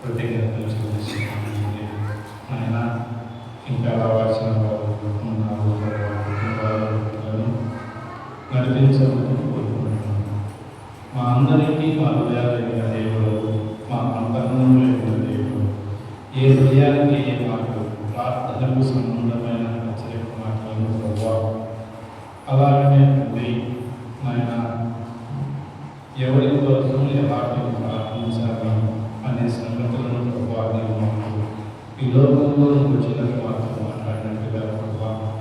కృతజ్ఞతలు చెల్లిస్తున్నాను. ఆయన ఇంకా రావాల్సిన వారు ఉన్నారు, కుటుంబాలను నడిపించాలని కోరుకుంటున్నాను. మా అందరికీ మా హృదయాలైన దేవుడు, మా అంతరంగంలో ఉన్న దేవుడు, ఏ హృదయానికి ఏ మాటలు ప్రార్థనకు సంబంధమైన హెచ్చరిక మాటలను ప్రభావం అలాగనే ఉంది. ఆయన ఎవరి కోసం ఎలాంటి ప్రార్థించాలి అనే సంగతులను ప్రభావం మాకు ఈ లోకంలో వచ్చినట్టు మాతో మాట్లాడినట్టుగా ప్రభావం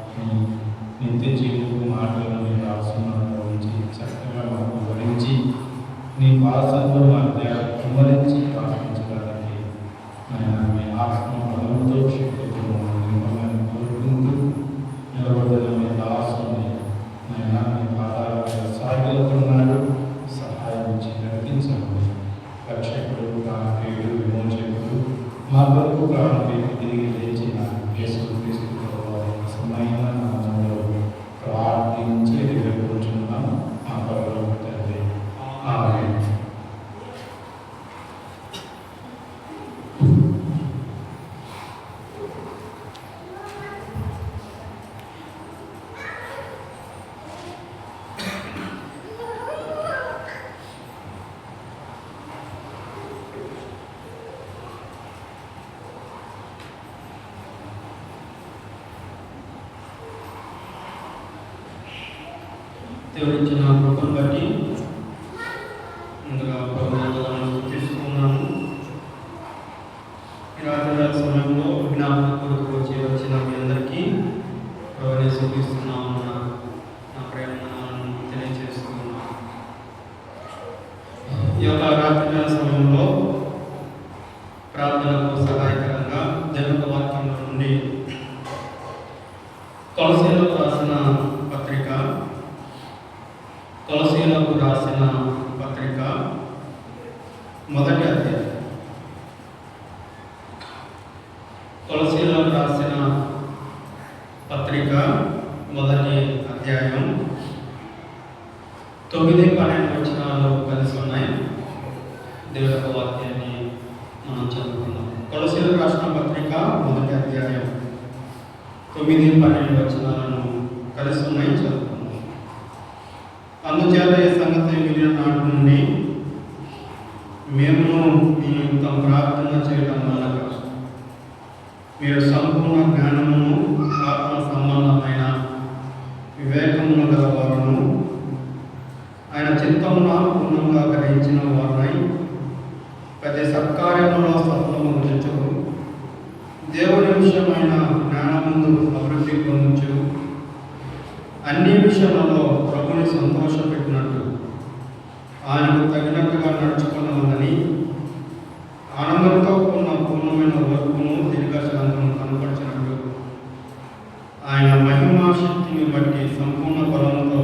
నిత్య జీవిత మాటలను మీరు రాసుకున్న నుంచి చక్కగా మాకు వివరించి నీ భాషలో మధ్య వివరించి ప్రార్థించడానికి ఆయన మీ ఆత్మ బలంతో శక్తితో మిమ్మల్ని కోరుకుంటూ నిలబడిన మీ దాసుని ఆయన మీ పాదాల సాగిలుతున్నాడు. సహాయం ఇచ్చి నడిపించండి. రక్షకుడు, ప్రాణప్రియుడు, విమోచకుడు, మా కొరకు ప్రాణప్రియుడు తిరిగి లేచిన యేసుక్రీస్తు సమయమైన నామములో ప్రార్థించి వేడుకుంటున్నాం మా పరలోక తండ్రి. ఆమేన్. దేవుడిచ్చిన కృపను బట్టి ముందుగా ప్రభుత్వాలను తీసుకున్నాము. ఈ రాత్రి సమయంలో జ్ఞాపక కొరకు వచ్చిన మీ అందరికీ ప్రభుని చూపిస్తున్నాము నా ప్రేమను తెలియజేస్తున్నాను. ఈ యొక్క రాత్రి సమయంలో ప్రార్థనకు సహాయకరంగా దేవుని వాక్యంలో నుండి కొలసీలకు రాసిన పత్రిక మొదటి అధ్యాయం. కొలసీలకు రాసిన పత్రిక మొదటి అధ్యాయం 9-12 వచనాలు కలిసి ఉన్నాయి. దేవుని యొక్క వాక్యాన్ని మనం చదువుకుందాం. కొలసీలకు రాసిన పత్రిక మొదటి అధ్యాయం 9-12 వచనాలను కలిసి ఉన్నాయి, చదువుకుందాం. అందుచేత ఈ సంగతి వినిన నాటి నుండి మేము మీ నిమిత్తం ప్రార్థన చేయడం వల్ల మీరు సంపూర్ణ జ్ఞానమును ఆత్మ సంబంధమైన వివేకమును గలవారును ఆయన చిత్తమున పూర్ణంగా గ్రహించిన వారునై ప్రతి సత్కార్యములో సఫలము గురించు దేవుని విషయమైన జ్ఞానముందు అభివృద్ధి పొందొచ్చు అన్ని విషయాలలో ప్రభుని సంతోషపెట్టినట్టు ఆయనకు తగినట్టుగా నడుచుకున్నామని ఆనందంతో ఉన్న పూర్ణమైన వర్గమును దీర్ఘశాంతము కనపరిచినట్టు ఆయన మహిమా శక్తిని బట్టి సంపూర్ణ బలంతో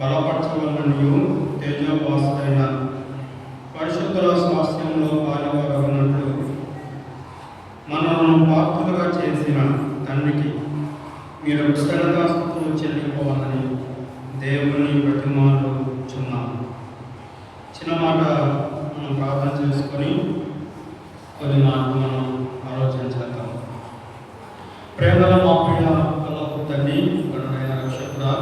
బలపరచవలననియు తేజోవాసుడైన పరిశుద్ధుల స్వాస్థ్యంలో పాలువారన్నట్లు మనలను పాత్రులుగా చేసిన తండ్రికి మీరు కృతజ్ఞతాస్తుతులు చెల్లిపోవాలని దేవుని బ్రతిమాలుచున్నాం. చిన్న మాట మనం ప్రార్థన చేసుకొని కొన్ని మాటలు మనం ఆలోచన చేద్దాం. ప్రేమల మా ప్రియ కలకు తండ్రి, గణమైన రక్షకుడా,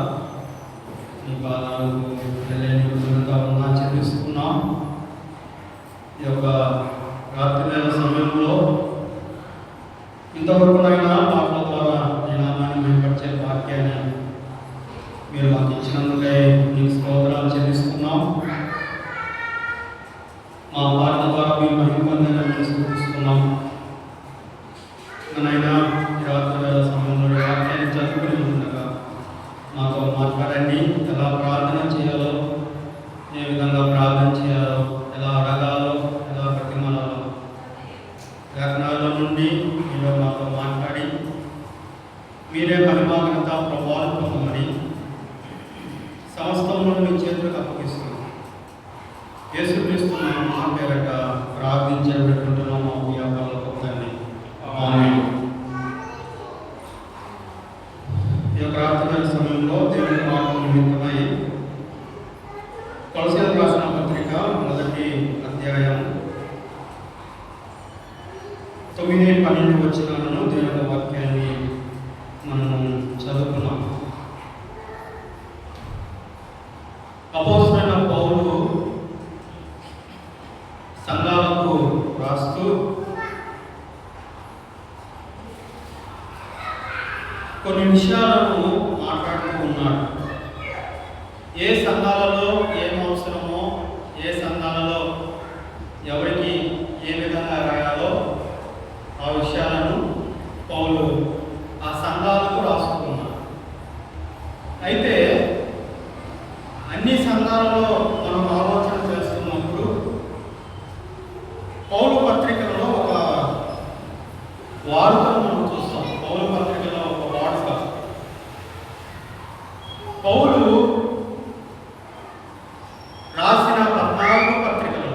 నీ పాదాలకు తెలియని కృతజ్ఞత చెల్లిస్తున్నాం. ఈ యొక్క రాత్రి వేళ సమయంలో ఇంతవరకునైనా మాటల ద్వారా నీ నామాన్ని మేంపరిచే వాక్యాన్ని మీరు మాకు ఇచ్చినందుకై నీకు స్తోత్రాలు చెల్లిస్తున్నాం. మా పాటల ద్వారా మీరు మహిమపొందాలని స్తుతిస్తున్నాం. నైనా ఈ రాత్రి వేళ సమయంలో వాక్యాన్ని చదువుకుని ఉండగా మాతో మాట్లాడండి. ఎలా ప్రార్థన చేయాలో, ఏ విధంగా ప్రార్థన చేయాలో, ఎలా అడగాలో, ఎలా ప్రతిమలాలో లేఖనాల నుండి మీరు మాతో మాట్లాడి మీరే మహిమాఘనత ప్రభావాలు పొందమని సమస్తమును మీ చేతులకు అప్పగిస్తున్నాం. యేసుక్రీస్తు నామమున పేరట ప్రార్థించి పెట్టుకుంటున్నాము. 9-12 వచనాలను దేవుని వాక్యాన్ని మనము చదువుకున్నాం. అపోస్తలుడైన పౌలు సంఘాలకు రాస్తూ కొన్ని విషయాలను మాట్లాడుతూ ఉన్నాడు. ఏ సంఘాలలో ఏం అవసరమో, ఏ సంఘాలలో ఎవరికి ఏ విధంగా రాయాలో ఆ విషయాలను పౌలు ఆ సంఘాలకు రాసుకున్నాడు. అయితే అన్ని సంఘాలలో మనం ఆలోచన చేస్తున్నప్పుడు పౌలు పత్రికలలో ఒక వార్తను మనం చూస్తాం. పౌలు పత్రికలో ఒక వార్త. పౌలు రాసిన 14 పత్రికలు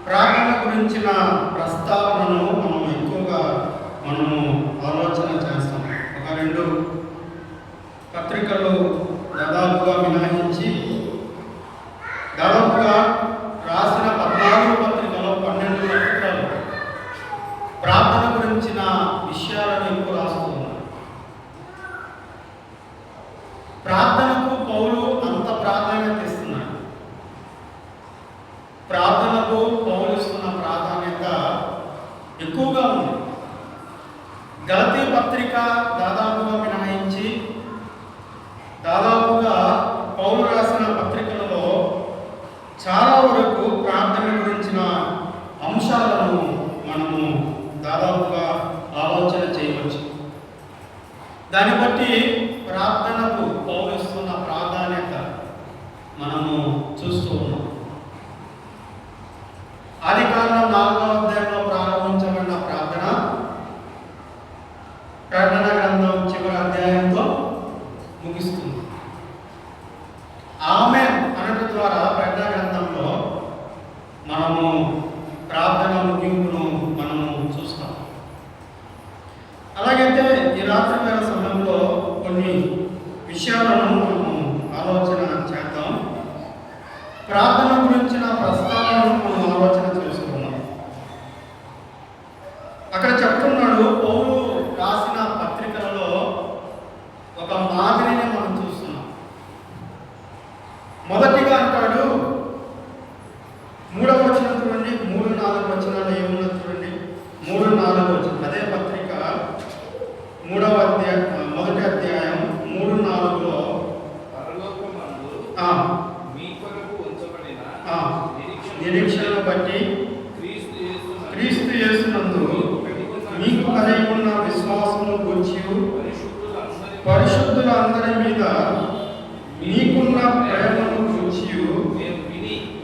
ప్రార్థన గురించిన ప్రస్తావనను మనం ఎక్కువగా ఆలోచన చేస్తాం. ఒక 2 పత్రికలు దాదాపుగా మినహాయించి దాదాపుగా రాసిన 14 పత్రికలో 12 పత్రికలు ప్రార్థన గురించిన విషయాలను ఎక్కువ రాస్తున్నారు. ప్రార్థనకు పౌలు అంత ప్రాధాన్యత ఇస్తున్నాడు. ప్రార్థనకు పౌలు ఇస్తున్న ప్రాధాన్యత ఎక్కువగా ఉంది. గలతీ పత్రిక దాదాపుగా మినహాయించి దాదాపుగా పౌలు రాసిన పత్రికలలో చాలా వరకు ప్రార్థన గురించిన అంశాలను మనము దాదాపుగా ఆలోచన చేయవచ్చు. దాన్ని బట్టి ప్రార్థనకు పౌలు ఇస్తున్న ప్రాధాన్యత మనము చూస్తూ ఉన్నాం. ఆదికాండం 4వ అధ్యాయంలో ప్రారంభించబడిన ప్రార్థన ప్రకటన గ్రంథం చివరి అధ్యాయంతో ముగిస్తుంది. ఆమేన్ అనడం ద్వారా ప్రకటన గ్రంథంలో మనము ప్రార్థన ముగింపును మనము చూస్తాం. అలాగైతే ఈ రాత్రి వేళ సమయంలో కొన్ని విషయాలను మనము ఆలోచన చేద్దాం. ప్రార్థన గురించిన ప్రస్తావనను మనం ఆలోచన చేసుకున్నాం. అక్కడ చెప్తున్నాడు పౌలు రాసిన పత్రికలలో ఒక మాదిరిని మనం చూస్తున్నాం. మొదటిగా అంటాడు 3వ వచనం చూడండి, 3-4 వచనాలు ఏమున్నా చూడండి. 3-4 వచనం అదే పత్రిక 3వ అధ్యాయం 1వ అధ్యాయం 3-4లో నిరీక్షణను బట్టి క్రీస్తు యేసునందు మీకు కలిగి ఉన్న విశ్వాసమును గూర్చి పరిశుద్ధులందరి మీద మీకున్న ప్రేమను గూర్చి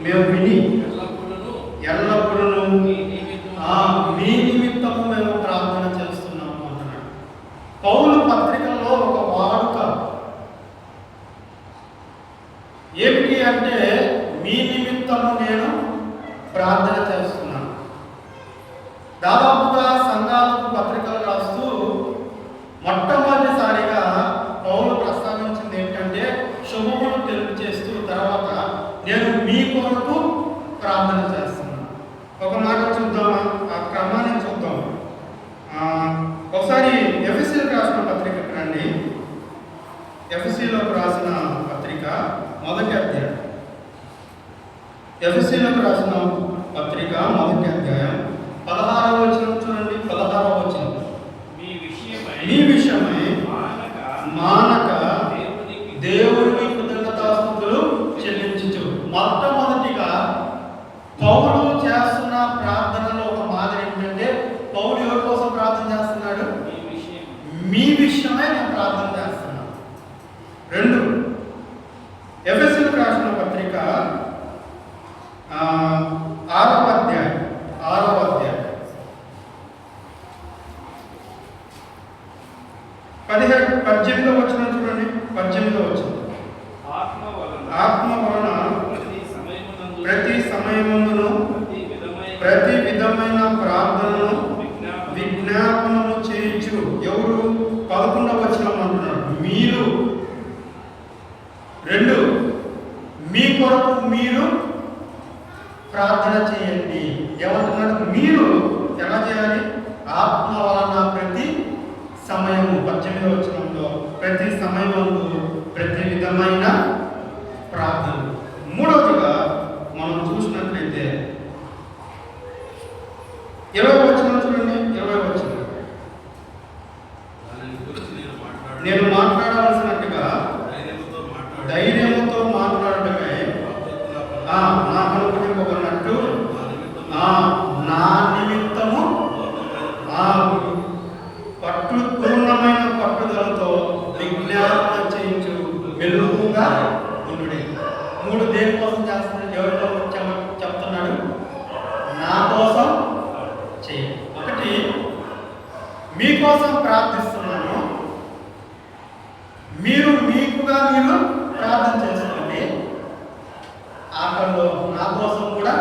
మేము విని ఎల్లప్పుడూ మీ నిమిత్తము మేము ప్రార్థన చేస్తున్నాము అంటున్నాడు. పౌలు పత్రికలో ఒక వాడుక ఏమిటి అంటే మీ నిమిత్తము నేను ప్రార్థన చేస్తున్నాను. దాదాపుగా సంఘాలకు పత్రికలు రాస్తూ మొట్టమొదటిసారిగా పౌలు ప్రస్తావించింది ఏంటంటే శుభమును తెలియజేస్తూ తర్వాత నేను మీ కొరకు ప్రార్థన చేస్తున్నాను. ఒక మాట చూద్దామా, ఆ క్రమాన్ని చూద్దాం. ఒకసారి ఎఫెసీలకు రాసిన పత్రిక రండి. ఎఫెసీలకు రాసిన పత్రిక 1వ అధ్యాయం. ఎఫెసీలకు రాసిన పత్రిక 1వ అధ్యాయం 16వ వచనం చూడండి. 16వ వచనం మీ విషయమై మానక దేవునికి కృతజ్ఞతాస్తుతులు చెల్లించుచు. మొట్టమొదటిగా పౌలు చేస్తున్న ప్రార్థనలో ఒక మాదిరి ఏంటంటే పౌలు ఎవరి కోసం ప్రార్థన చేస్తున్నాడు? మీ విషయమై నేను ప్రార్థన చేస్తున్నాను. 2 ఎఫెసీలకు రాసిన పత్రిక 6వ అధ్యాయం 18వ వచనం చూడండి. 18వ వచనం ఆత్మ వలన ప్రతి సమయమందును ప్రతి విధమైన ప్రార్థనను విజ్ఞాపనము చేయించు. ఎవరు? 11వ వచనం అంటున్నాడు మీరు. 2 మీ కొరకు మీరు ప్రార్థన చేయండి. ఏమంటున్నాడు? మీరు ఎలా చేయాలి? ఆత్మ వలన ప్రతి సమయము, 18వ వచనంలో ప్రతి సమయమందు ప్రతి విధమైన ప్రార్థన. మూడవదిగా మనం చూసినట్లయితే 20వ వచనం చూడండి. 20వ వచనం, నేను మాట్లాడవలసినట్టుగా ధైర్యముతో మాట్లాడటమే నాకు అనుకుంటున్నట్టు నా నిమిత్తము పూర్ణమైన పట్టుదలతో విజ్ఞాపన చేయించు మెలుగుగా ఉండుడి. 3 దేని కోసం చేస్తున్నాడు? ఎవరితో చెప్తున్నాడు? నా కోసం చేయి. 1, మీకోసం ప్రార్థిస్తున్నాను, మీరు మీకుగా మీరు ప్రార్థన చేసుకోండి. ఆఖరిలో నా కోసం కూడా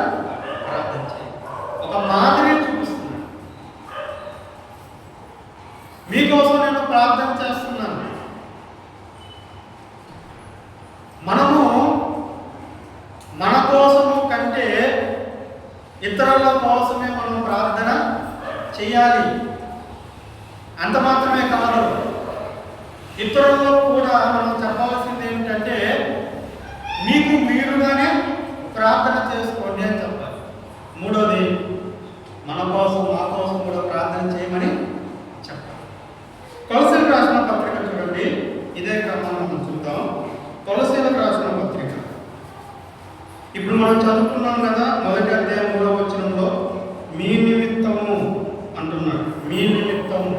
ప్రార్థన చేయండి. ఒక మాదిరి చూపిస్తున్నాను. మీకోసం నేను ప్రార్థన చేస్తున్నాను. మనము మన కోసము కంటే ఇతరుల కోసమే మనం ప్రార్థన చేయాలి. అంత మాత్రమే కాదు, ఇతరుల్లో కూడా మనం చెప్పాల్సింది ఏమిటంటే మీకు మీరుగానే ప్రార్థన చేసుకోండి అని చెప్పాలి. 3వది, మన కోసం మా కోసం కూడా ప్రార్థన చేయమని చెప్పాలి. కొలసీలకు రాసిన పత్రిక చూడండి. ఇదే క్రమాన్ని మనం చూద్దాం. కొలసీలకు రాసిన పత్రిక ఇప్పుడు మనం చదువుకున్నాం కదా. 1వ అధ్యాయం 3వ వచనంలో మీ నిమిత్తము అంటున్నాడు. మీ నిమిత్తము.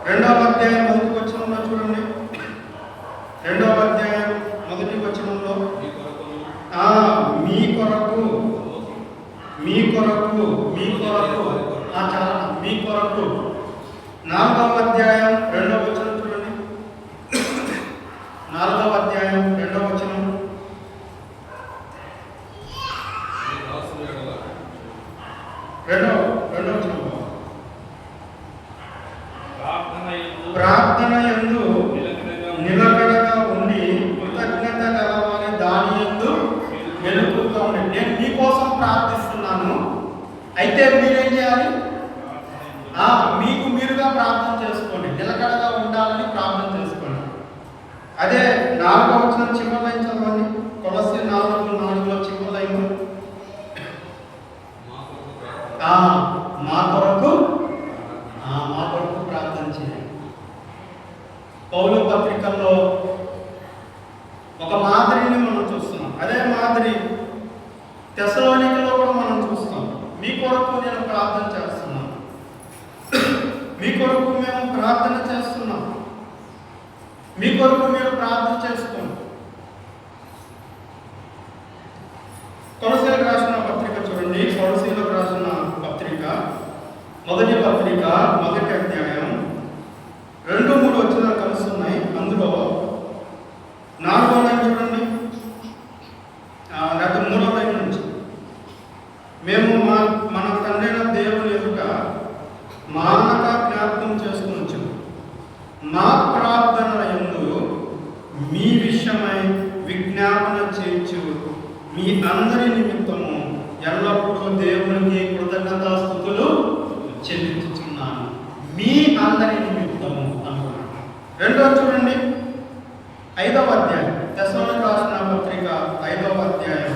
2వ అధ్యాయం 1వ వచనంలో చూడండి. 2వ అధ్యాయం 1వ వచనంలో మీ కొరకు మీ కొరకు మీ కొరకు చాలా మీ కొరకు. 4వ అధ్యాయం 2వ వచనం చూడండి. 4వ అధ్యాయం 2వ వచనం, రెండవ వచనంలో ప్రార్థన యందు నిలకడగా ఉండి కృతజ్ఞత గలవారి దాని యందు మెలకువగా ఉండండి. నేను మీకోసం ప్రార్థిస్తున్నాను, అయితే మీరేం చేయాలి? మీకు మీరుగా ప్రార్థన చేసుకోండి, నిలకడగా ఉండాలని ప్రార్థన చేసుకోండి. అదే 4వ వచనం చివరి లైన్ చదవండి. కొలస్సీ 4:4లో చివరి లైన్, మా కొరకు ప్రార్థన చేయండి. పౌలు పత్రికల్లో ఒక మాదిరిని మనం చూస్తున్నాం. అదే మాదిరి తెస్సలోనికలో కూడా మనం చూస్తాం. మీ కొరకు నేను ప్రార్థన చేస్తున్నాను, మీ కొరకు మేము ప్రార్థన చేస్తున్నాం, మీ కొరకు మీరు ప్రార్థన చేసుకోండి. కొలసీలకు రాసిన పత్రిక చూడండి. కొలసీలకు రాసిన పత్రిక, మొదటి పత్రిక 1వ అధ్యాయం 2-3 వచనాలు కలుస్తున్నాయి. అందులో 4వ లైన్ చూడండి, లేకపోతే 3వ లైన్ నుంచి, మేము మన తండ్రైన దేవుని ఎదుట మానక జ్ఞాపకం చేసుకొనొచ్చు మా ప్రార్థన యందు మీ విషయమై విజ్ఞాపన చేయించు మీ అందరి నిమిత్తము ఎల్లప్పుడూ దేవునికి కృతజ్ఞతాస్తుతులు చెల్లించుచున్నాను. మీ అందరి నిమిత్తము అనుకున్నాను. 2వ చూడండి, 5వ అధ్యాయం తెస్సలోనికీయులకు రాసిన పత్రిక 5వ అధ్యాయం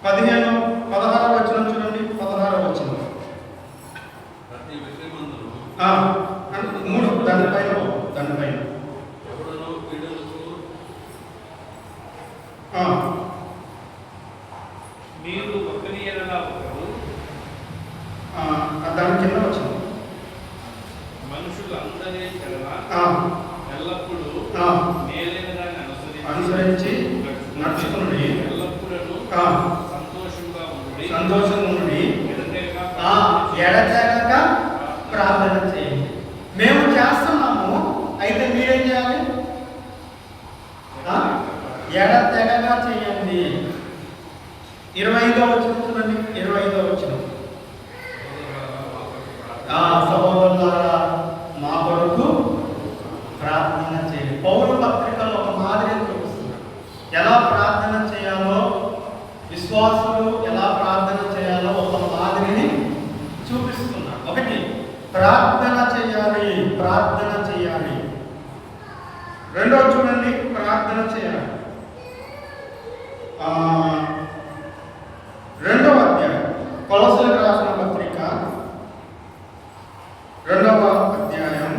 16వ వచనం చూడండి. 16వ వచనం, 3 దానిపైన మీరు ఒకరి ఎడల ఒకరు, దాని కింద వచ్చింది మనుషులందరి ఎడల ఎల్లప్పుడూ మేలైన దాన్ని అనుసరించి నడుచుకుని ఎల్లప్పుడూ సంతోషంగా ఉండి ఎడతెగక ప్రార్థన చేయండి. మేము చేస్తున్నాము, అయితే మీరేం చేయాలి? ఎడతెగగా చేయండి. 25వ వచనం చూడండి. 25వ వచనం, సహోదరులారా మా కొరకు ప్రార్థన చేయండి. పౌలు పత్రికలో ఒక మాదిరిని చూపిస్తున్నాడు. ఎలా ప్రార్థన చేయాలో విశ్వాసులు ఎలా ప్రార్థన చేయాలో ఒక మాదిరిని చూపిస్తున్నారు. ఒకటి, ప్రార్థన చేయాలి, ప్రార్థన చేయాలి. రెండో చూడండి, ప్రార్థన చేయాలి. రెండవ అధ్యాయం కొలస్సీలకు రాసిన పత్రిక రెండవ అధ్యాయం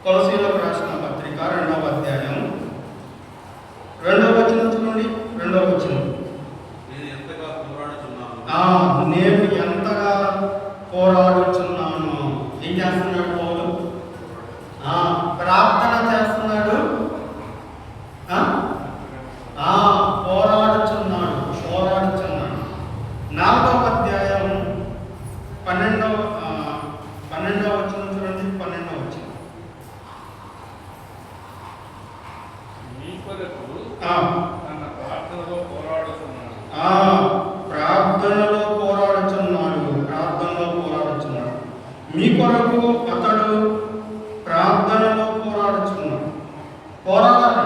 కొలస్సీలకు రాసిన పత్రిక రెండవ అధ్యాయం 2వ వచనం చూడండి. 2వ వచనం, నేను ఎంతగా పోరాడుచున్నాను. ఏం చేస్తున్నాడు పౌలు? ప్రార్థన చేస్తున్నాడు, పోరాడుచున్నాడు. 4వ అధ్యాయం 12వ వచనం చూడండి. 12వ వచనం, మీ కొరకు తన ప్రార్థనలో పోరాడుతున్నాడు. ప్రార్థనలో పోరాడుచున్నాడు. మీ కొరకు అతడు ప్రార్థనలో పోరాడుచున్నాడు. పోరాడాలి.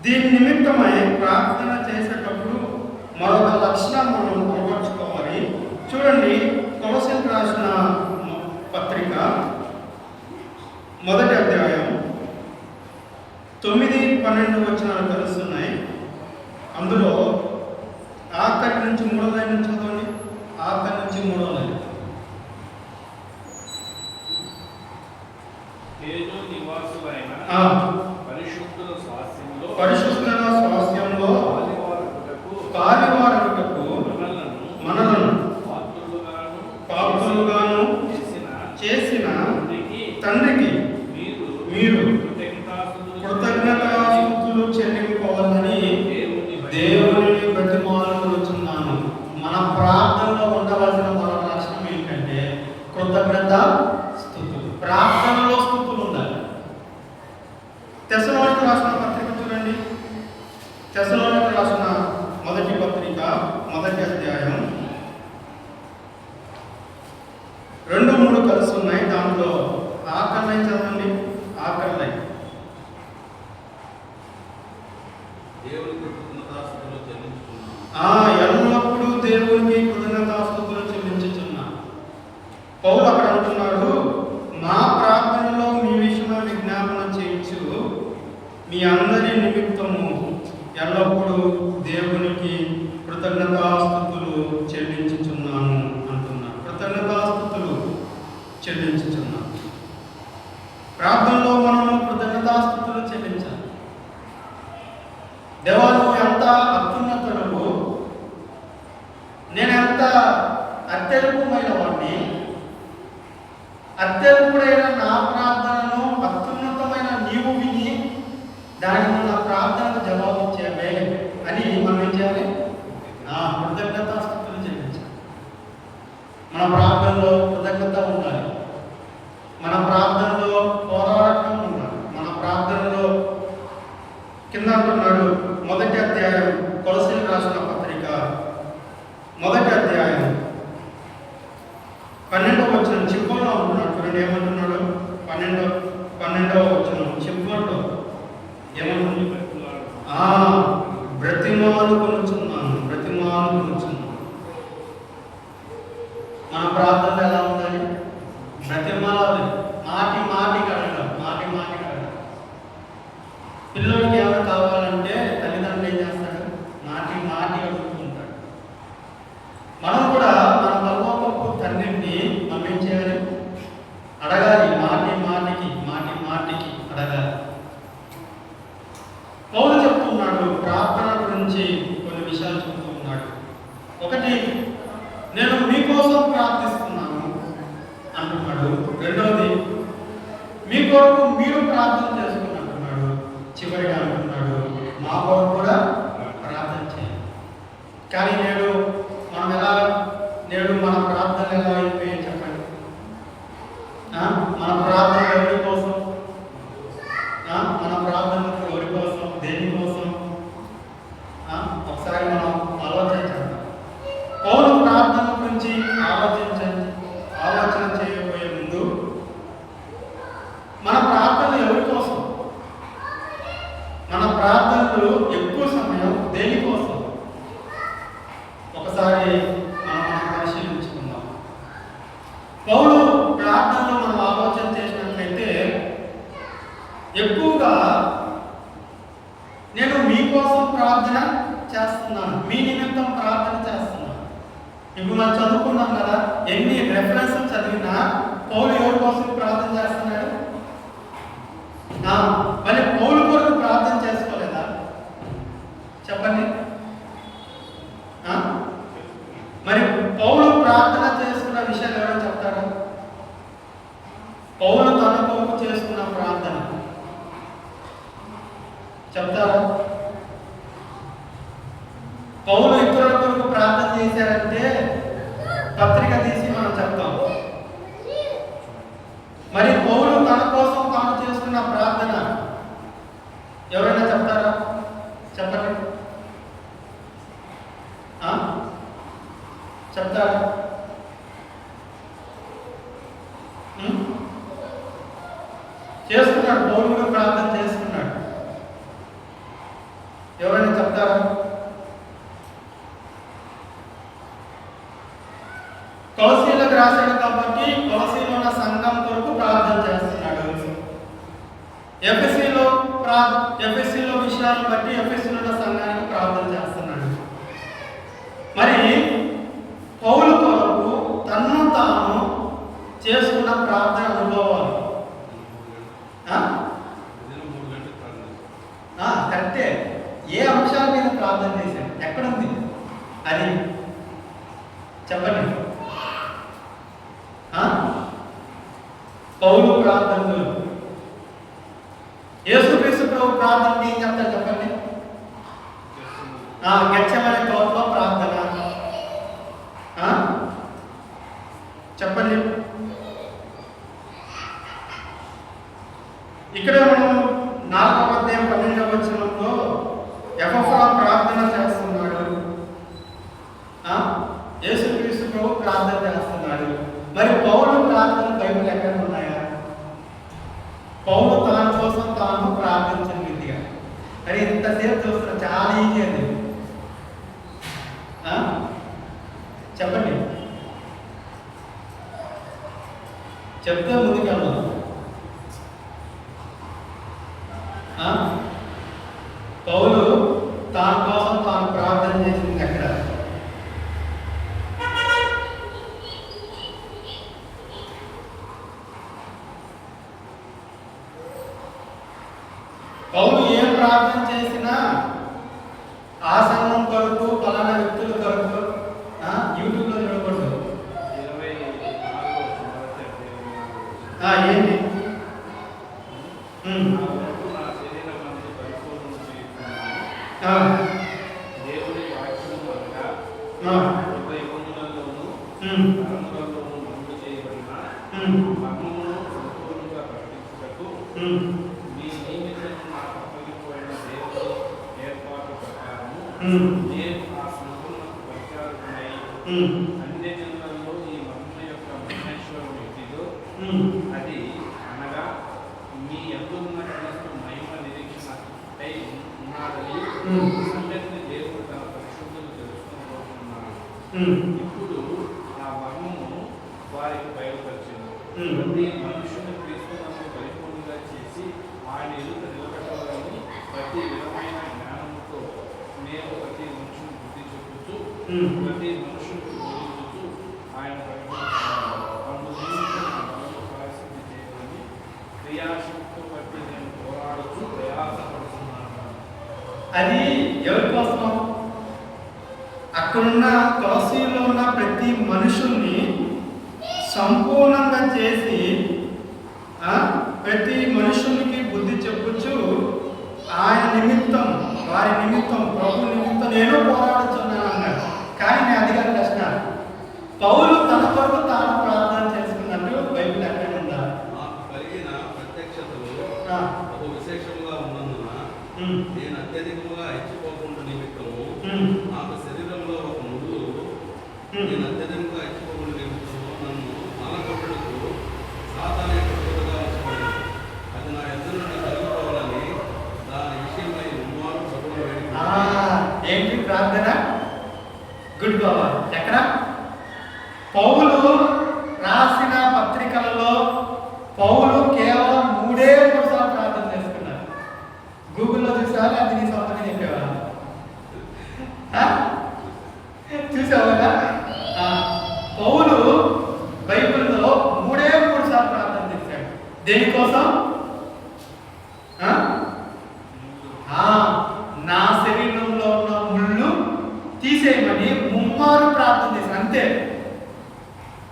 దీని నిమిత్తమై ప్రార్థన చేసేటప్పుడు మరొక లక్షణం మనం అలవర్చుకోవాలి. చూడండి, కొలస్సీలకు రాసిన పత్రిక 1వ అధ్యాయం 9-12 వచనాలు కలుస్తున్నాయి. అందులో ఆఖరి నుంచి 3వ లైన్ నుంచి చదవండి. ఆఖరి నుంచి 3వ లైన్. తేజో నివాసులైన పరిశుద్ధుల స్వాస్థ్యంలో పాలివారకుటకు మనలను పాపులుగాను చేసిన తండ్రికి మీరు కృతజ్ఞతాస్తుతులు చెల్లించుకోవాలని దేవుని బ్రతిమాలుకొనుచున్నాను. మన ప్రార్థనలో ఉండవలసిన మరొక లక్షణం ఏంటంటే కృతజ్ఞత స్తుతులు. ప్రార్థనలో స్తుతులు ఉండాలి. తెస్సలోనికీయులకు రాసిన పత్రిక చూడండి. తెస్సలోనికీయులకు రాసిన మొదటి పత్రిక 1వ అధ్యాయం 2-3 కలిసి ఉన్నాయి. దాంట్లో ఆఖరి లైన్ చదవండి. ఆఖరి లైన్, ఎల్లప్పుడూ దేవునికి కృతజ్ఞతాస్తుతులు చెల్లించుచున్నా. పౌలు అక్కడ అంటున్నాడు, మా ప్రార్థనలో మీ విషయంలో విజ్ఞాపన చేయించు మీ అందరి నిమిత్తము ఎల్లప్పుడూ దేవునికి కృతజ్ఞతాస్తుతులు చెల్లించుచున్నాను అంటున్నాను. కృతజ్ఞతాస్తుతులు చెల్లించుచున్నాను. ప్రార్థనలో మనము కృతజ్ఞతాస్తుతులు చెల్లించాలి. దేవా, నువ్వు ఎంత అత్యున్నతుడు, నేను ఎంత అత్యల్పమైన వాడిని. అత్యల్పుడైన నా ప్రార్థనను అత్యున్నతమైన నీవు విని దానికి నా ప్రార్థనకు జవాబు ఇచ్చావే అని మనం ఏం చేయాలి? కృతజ్ఞతాస్తుతులు చెల్లించాలి. మన ప్రార్థనలో కృతజ్ఞత ఉండాలి. మన ప్రార్థనలో పోరాటం ఉండాలి. మన ప్రార్థనలో కింద అంటున్నాడు 1వ అధ్యాయం కొలస్సీలకు రాసిన పత్రిక 1వ అధ్యాయం 12వ వచనం చివరిలో ఉంటున్నాడు. చూడండి ఏమంటున్నాడు. 12వ వచనం చివరిలో ఏమంటుంది? బ్రతిమాలుకొనుచున్నాను. మన ప్రార్థనలు ఎలా ఉండాలి? బ్రతిమాలాలి. మాటికి అడగాలి. పిల్లలకి ఏమైనా కావాలంటే తల్లిదండ్రులు ఏం చేస్తాడు? మాటి అడుగుతుంటాడు. మనం కూడా మన పరలోకపు తండ్రిని మనం ఏం చేయాలి? అడగాలి. మాటికి అడగాలి. పౌలు చెప్తున్నాడు, ప్రార్థన గురించి కొన్ని విషయాలు చెప్తూ ఉన్నాడు. ఒకటి, నేను మీకోసం ప్రార్థిస్తున్నాను అంటున్నాడు. రెండవది, మీ కొరకు మీరు ప్రార్థన చేసుకుని అంటున్నాడు. చివరిగా అంటున్నాడు, మా కొరకు కూడా ప్రార్థన చేయాలి. కానీ నేడు మన ప్రార్థన ఎలా అయిపోయాయి చెప్పండి? మన ప్రార్థన ఎవరి కోసం? మన ప్రార్థన ఎవరి కోసం? దేనికోసం? ఒకసారి మనం ఆలోచించాలి. పౌలు ప్రార్థన గురించి ఆలోచన చేయబోయే ముందు మన ప్రార్థన ఎవరి కోసం? మన అసలు ఎక్కువ సమయం దేనికోసం? ఒకసారి మనం పరిశీలించుకుందాం. పౌలు ప్రార్థనలో మనం ఆలోచన చేసినట్లయితే ఎక్కువగా నేను మీకోసం ప్రార్థన చేస్తున్నాను, మీ నిమిత్తం ప్రార్థన చేస్తున్నాను. ఇప్పుడు మనం చదువుకున్నాం కదా, ఎన్ని రెఫరెన్స్ చదివినా పౌలు ఎవరి కోసం ప్రార్థన చేస్తున్నాడు? మరి పౌలు కొరకు ప్రార్థన చేసుకోలేదా? చెప్పండి. మరి పౌలు ప్రార్థన చేసుకున్న విషయాలు ఎవరైనా చెప్తారా? పౌలు తన కొరకు చేసుకున్న ప్రార్థన చెప్తారా? పౌలు ఇతరుల కొరకు ప్రార్థన చేశారంటే పత్రిక తీసి మనం చెప్తాం. మరి పౌలు తన కోసం తాను చేసుకున్న ప్రార్థన ఎవరైనా చెప్తారా? చెప్పండి. చెప్తారా? చేసుకున్నాడు, పౌలు కూడా ప్రార్థన చేసుకున్నాడు. ఎవరైనా చెప్తారా? కొలసీలకు రాశాడు కాబట్టి కొలసీలో ఉన్న సంఘం కొరకు ప్రార్థన చేస్తున్నాడు. ఎఫెసీలో విషయాలను బట్టి ఎఫెసీలో ఉన్న సంఘానికి ప్రార్థన చేస్తున్నాడు. మరి పౌలు కొరకు తన్ను తాను చేసుకున్న ప్రార్థన అనుభవాలు కరెక్టే. ఏ అంశాల మీద ప్రార్థన చేశాడు? ఎక్కడుంది అది చెప్పండి. పౌలు ప్రార్థనలు, యేసుక్రీస్తు ప్రభు ప్రార్థన ఏం చెప్తారు చెప్పండి? గెత్సేమనే తోటలో ప్రార్థన చెప్పండి. ఇక్కడ మనం 4వ అధ్యాయం 12వ వచనంలో ఎపఫ్రా ప్రార్థన చేస్తున్నాడు, యేసుక్రీస్తు ప్రభు ప్రార్థన చేస్తున్నాడు. మరి పౌలు ప్రార్థన బైబిల్ ఎక్కడ ఉన్నాయా? పౌలు తన కోసం తాను ప్రార్థించిన విధిగా. మరి ఇంతసేపు చూస్తున్నా, చాలా ఈజీ అది. చెప్పండి, చెప్తే ముందుకెళ్దాం. పౌలు తన కోసం తాను ప్రార్థన చేసింది ఎక్కడ? పౌలు ఏం ప్రార్థన చేసినా ఆ సంఘం కొరకు, పలానా వ్యక్తుల కొరకు యూట్యూబ్లో చూడకూడదు. ఏంటి? దేవుని వాక్యము మీ నియమితము నాకు అప్పగిపోయిన దేవుని ఏర్పాటు ప్రకారము నేను ఆ సంపూర్ణకు పరిచారకునై అన్ని జనులలో ఈ మహిమ యొక్క మహేశ్వరుడు ఎట్టిదో అది అనగా మీ యందున్న క్రీస్తు మహిమ నిరీక్షణ అయి ఉన్నాడని సంగతిని దేవుడు తన పరిశుద్ధులు తెలుసుకోబోతున్నాడు. ఇప్పుడు ఆ మర్మము వారికి బయలుపరిచింది. ప్రతి మనుషుని క్రీస్తునందు పరిపూర్ణంగా చేసి ఆయన ఎదుట నిలబెట్టాలని ప్రతి విధమైన జ్ఞానముతో నేను ప్రతి మనుషుని బుద్ధి చెప్పుతూ ప్రతి మనుషునికి బోధించుతూ ఆయన ప్రకటిస్తున్నాను. పరిశుద్ధి చేయమని క్రియాశక్తితో బట్టి నేను పోరాడుతూ ప్రయాసపడుతున్నాను. అది ఎవరి కోసం? అక్కడున్న కొలసీలో ఉన్న ప్రతి మనుషుల్ని సంపూర్ణంగా చేసి ప్రతి మనుషునికి బుద్ధి చెప్పుచు ఆయన నిమిత్తం, వారి నిమిత్తం, ప్రభు నిమిత్తం నేను పోరాడుతున్నాను అన్నాడు. కానీ నేను అది కాదు ప్రశ్న. పౌలు తన కొరకు తాను ప్రార్థన చేసుకున్నట్టు బైబిల్ ఎక్కడ ఉందా? కలిగిన ప్రత్యక్షతలు ఒక విశేషంగా ఉన్నందున నేను అత్యధికంగా హెచ్చిపోకుండా నిమిత్తము నాకు శరీరంలో ఒక ముళ్ళు, నేను అత్యధికంగా హెచ్చిపోకుండా నిమిత్తము నన్ను నలగొట్టుటకు సాతానే కట్టుదగా ఉంచబడింది. అది నా ఎదురు నుండి కలిగిపోవాలని దాని విషయమై ఉన్మాను ప్రభుత్వం ప్రార్థన గుడ్ బాబా. ఎక్కడ పౌలు రాసిన పత్రికలలో పౌలు కేవలం 3 సార్లు ప్రార్థన చేసుకున్నారు. గూగుల్లో చూసావా అది నీ సొంతంగా చెప్పేవా? చూసావు కదా, పౌలు బైబిల్లో 3 సార్లు ప్రార్థన చేశాడు. దేనికోసం? నా శరీరంలో ఉన్న ముళ్ళు తీసేయమని 3 మార్లు ప్రార్థన చేశాడు. అంతే.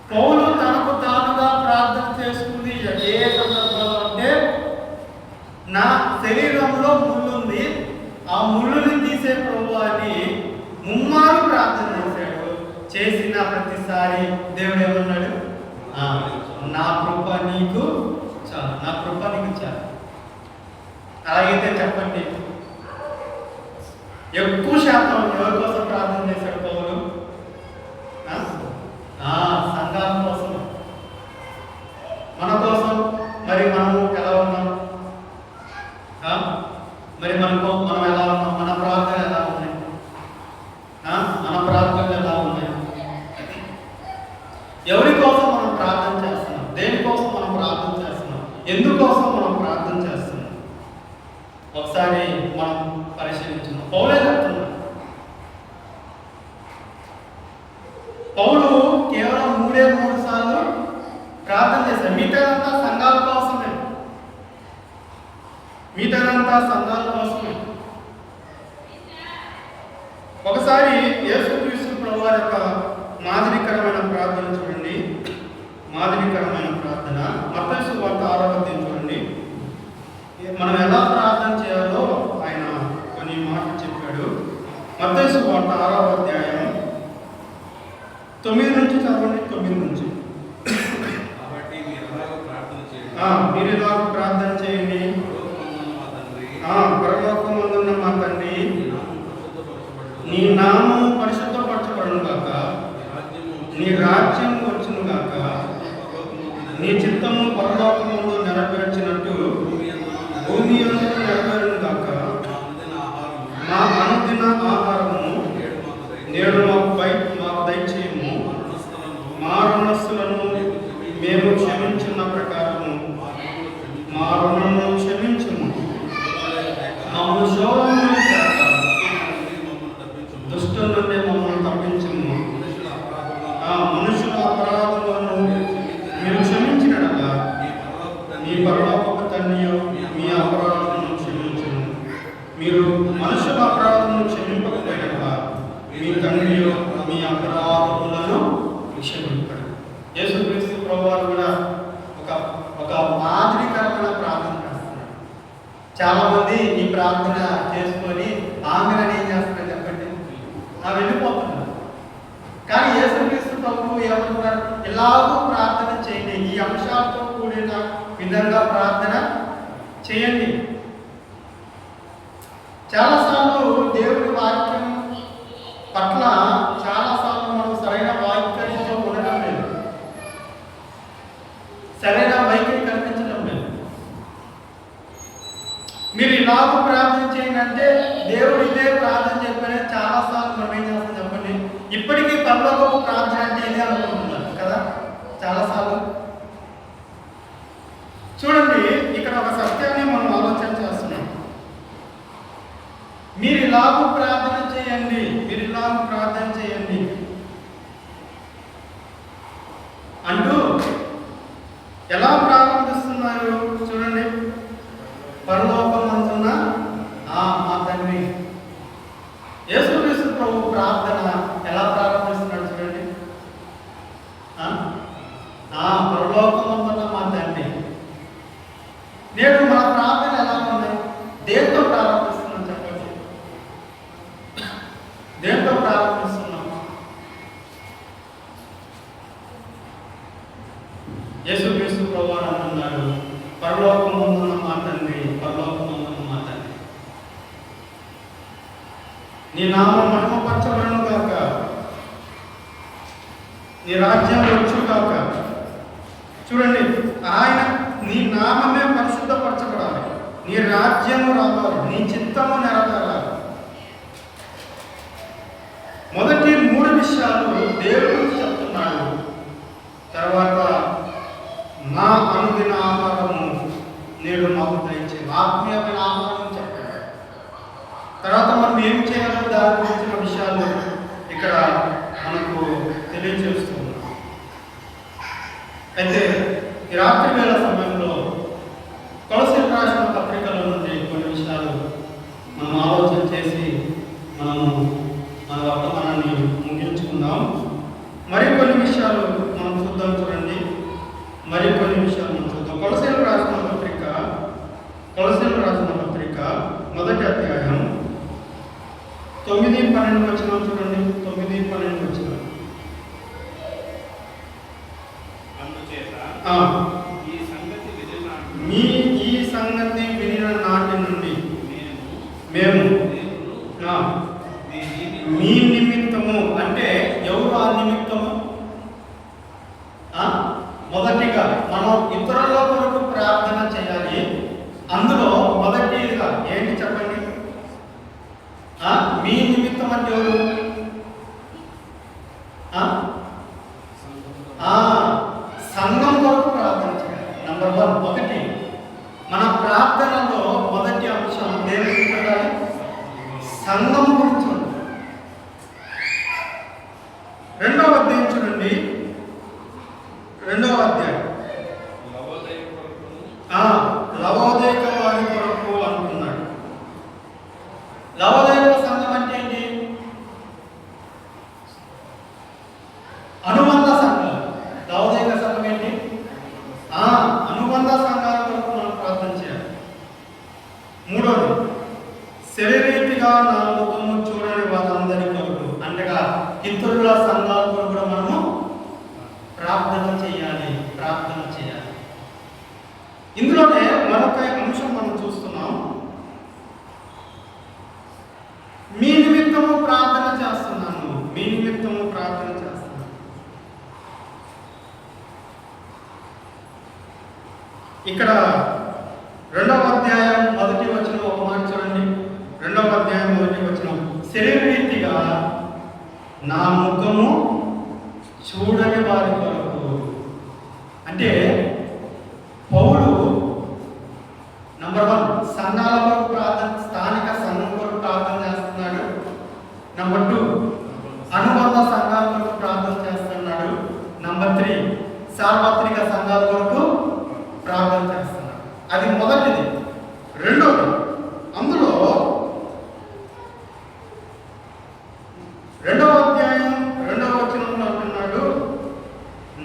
పౌలు తనకు తానుగా ప్రార్థన చేసుకుంది ఏ సందర్భంలో అంటే, నా శరీరంలో ముళ్ళుంది, ఆ ముళ్ళుని తీసే ప్రభు అని 3 మార్లు ప్రార్థన చేశాడు. చేసిన ప్రతిసారి దేవుడు ఏమన్నాడు? నా కృప నీకు చాలు, నా కృప నీకు చాలు. అలాగైతే చెప్పండి, ఎక్కువ శాతం ఎవరి కోసం ప్రార్థన చేశాడు పౌలు? సంఘాల కోసం, మన కోసం. మరి మనము ఎలా ఉన్నాం? మరి మనం ఎలా ఉన్నాం? మన ప్రార్థన ఎలా ఉన్నాయి? మన ప్రార్థన ఎలా ఉన్నాయి? ఎవరి కోసం మనం ప్రార్థన చేస్తున్నాం? దేనికోసం మనం ప్రార్థన చేస్తున్నాం? ఎందుకోసం మనం ప్రార్థన చేస్తున్నాం? ఒకసారి మనం పరిశీలించున్నాం. పౌలే చెప్తున్నాం. పౌలు కేవలం 3 సార్లు ప్రార్థన చేశాడు. మిగతాదంతా సంఘాల కోసమే. ఒకసారి యేసుక్రీస్తు ప్రభువారి యొక్క మాదిరికరమైన ప్రార్థన చూడండి. మాదిరికరమైన ప్రార్థన మత్తయి సువార్త 6వ అధ్యాయం చూడండి. మనం ఎలా ప్రార్థన చేయాలో ఆయన కొన్ని మాటలు చెప్పాడు. మత్తయి సువార్త 6వ అధ్యాయం 9 నుంచి చదవండి. 9 నుంచి. కాబట్టి మీరు ఎలాగో ప్రార్థన చేయండి. పరలోకమందున్న మా తండ్రి, నీ నామం పరిశుద్ధపరచబడును గాక, నీ రాజ్యం వచ్చును గాక, నీ చిత్తము పరలోకమందు నెరవేర్చినట్టు భూమి యందు నెరవేరును గాక. మా అనుదిన ఆహారము నేడు మాకు దయచేయము. మా రుణస్తులను మేము క్షమించున్న ప్రకారము మా రుణము క్షమించుము. మమ్మల్ని శోధనలో చేత దుష్టుల నుండి మమ్మల్ని తప్పించుము. మనుషుల అపరాధములను మీరు క్షమించినట్లుగా మీ పరలోకపు తండ్రి మీ అపరాధములను క్షమించును. మీరు మనుషుల అపరాధములను క్షమింపకపోయినట్లుగా మీ తండ్రి మీ అపరాధములను క్షమింపడు. యేసుక్రీస్తు ప్రభువారు కూడా ఒక మాదిరికరమైన ప్రార్థన చేస్తున్నారు. చాలా మంది ఈ ప్రార్థన చేసుకొని ఆమెను ఏం చేస్తున్నారు చెప్పండి? వెళ్ళిపోతున్నారు. కానీ యేసుక్రీస్తు ప్రభువు ఏమంటున్నారు? ఎలాగో ప్రార్థన చేయండి, ఈ అంశాలతో కూడిన విధంగా ప్రార్థన చేయండి. చాలాసార్లు దేవుడి వాక్యం పట్ల చాలాసార్లు మనం సరైన వైఖరితో ఉండడం లేదు, సరైన వైఖరి కనిపించడం లేదు. మీరు ఇలాగ ప్రార్థన చేయండి అంటే దేవుడు ఇదే ప్రార్థన చెప్పారని చాలాసార్లు మనం ఏం చేస్తాం చెప్పండి? ఇప్పటికీ పరలోకపు ప్రార్థన అంటే ఇదే అనుకుంటున్నారు కదా చాలాసార్లు. చూడండి, ఇక్కడ ఒక సత్యాన్ని మనం ఆలోచన చేస్తున్నాం. మీరు ఇలాగ ప్రార్థన చేయండి, మీరు ఇలాగ ప్రార్థన చేయండి అంటూ ఎలా ప్రారంభిస్తున్నారు చూడండి. పరలోకమందున్న మా తండ్రి. యేసుక్రీస్తు ప్రభు ప్రార్థన ఎలా ప్రారంభిస్తున్నాడు చూడండి. పరలోకమందున్న మా తండ్రి. నేడు మన ప్రార్థన ఎలా ఉంది? దేంతో ప్రారంభిస్తున్నాం చెప్పండి? దేంతో ప్రారంభిస్తున్నాం? యేసుక్రీస్తు ప్రభువారు అంటున్నాడు, పరలోకమందున్న మా తండ్రి, పరలోకమందున్న మా తండ్రి, నీ నామం మహిమపరచబడును గాక, నీ రాజ్యం వచ్చు గాక. చూడండి, ఆయన నీ నామమే పరిశుద్ధపరచబడాలి, నీ రాజ్యము రావాలి, నీ చిత్తము నెరవేరాలి. తర్వాత మనం ఏం చేయాలో దాని గురించిన విషయాలు ఇక్కడ మనకు తెలియజేస్తున్నాం. అయితే ఈ రాత్రి వేళ సమయంలో కొలసీయులకు రాసిన పత్రికల నుండి కొన్ని విషయాలు మనం ఆలోచన చేసి మనము మన వర్తమానాన్ని ముగించుకుందాం. మరికొన్ని విషయాలు మనం చూద్దాం. చూడండి, మరికొన్ని విషయాలు మనం చూద్దాం. కొలసీయులకు రాసిన పత్రిక మొదటి అధ్యాయం 9-12 వచనం చూడండి. 9-12 వచనం. ఈ సంగతి వినిన నాటి నుండి మేము మీ నిమిత్తము, అంటే ఎవరు ఆ నిమిత్తము? మొదటిగా మనం ఇతరుల కొరకు ప్రార్థన చేయాలి. అందులో మొదటిగా ఏంటి చెప్పండి? మీ నిమిత్తం అంటే ఎవరు? సంఘం కొరకు ప్రార్థన చేయాలి. నంబర్ 1. ఒకటి, మన ప్రార్థనలో మొదటి అంశం దేని గురించి ఉండాలి? సంఘం గురించి ఉండాలి. రెండవ అధ్యాయం చూడండి. రెండవ అధ్యాయం లవోదయక వారి కొరకు అనుకున్నాడు. లవోదయక సంఘం అంటే ఏంటి? అనుబంధ సంఘాలు. లవోదయక సంఘం ఏంటి? అనుబంధ సంఘాల కొరకు మనం ప్రార్థన చేయాలి. మూడవది, శరీరీతిగా నా ముఖము చూడని వారందరి కొరకు, అంటేగా ఇతరుల సంఘాల కొరకు కూడా మనము ప్రార్థన చేయాలి. ఇందులోనే మరొక అంశం మనం చూస్తున్నాం. మీ నిమిత్తము ప్రార్థన చేస్తున్నాను. ఇక్కడ 2వ అధ్యాయం 1వ వచనం ఒక మాట చూడండి. 2వ అధ్యాయం 1వ వచనం, శరీరీతిగా నా ముఖము చూడని వారి కొరకు. అంటే పౌలు నంబర్ 1 సంఘాల కొరకు ప్రార్థన, స్థానిక సంఘం కొరకు ప్రార్థన చేస్తున్నాడు. నంబర్ 2 అనుబంధ సంఘాల కొరకు ప్రార్థన చేస్తున్నాడు. నంబర్ 3 సార్వత్రిక సంఘాల కొరకు ప్రార్థన చేస్తున్నాడు. అది మొదటిది. రెండోది, అందులో 2వ అధ్యాయం 2వ వచనంలో అంటున్నాడు,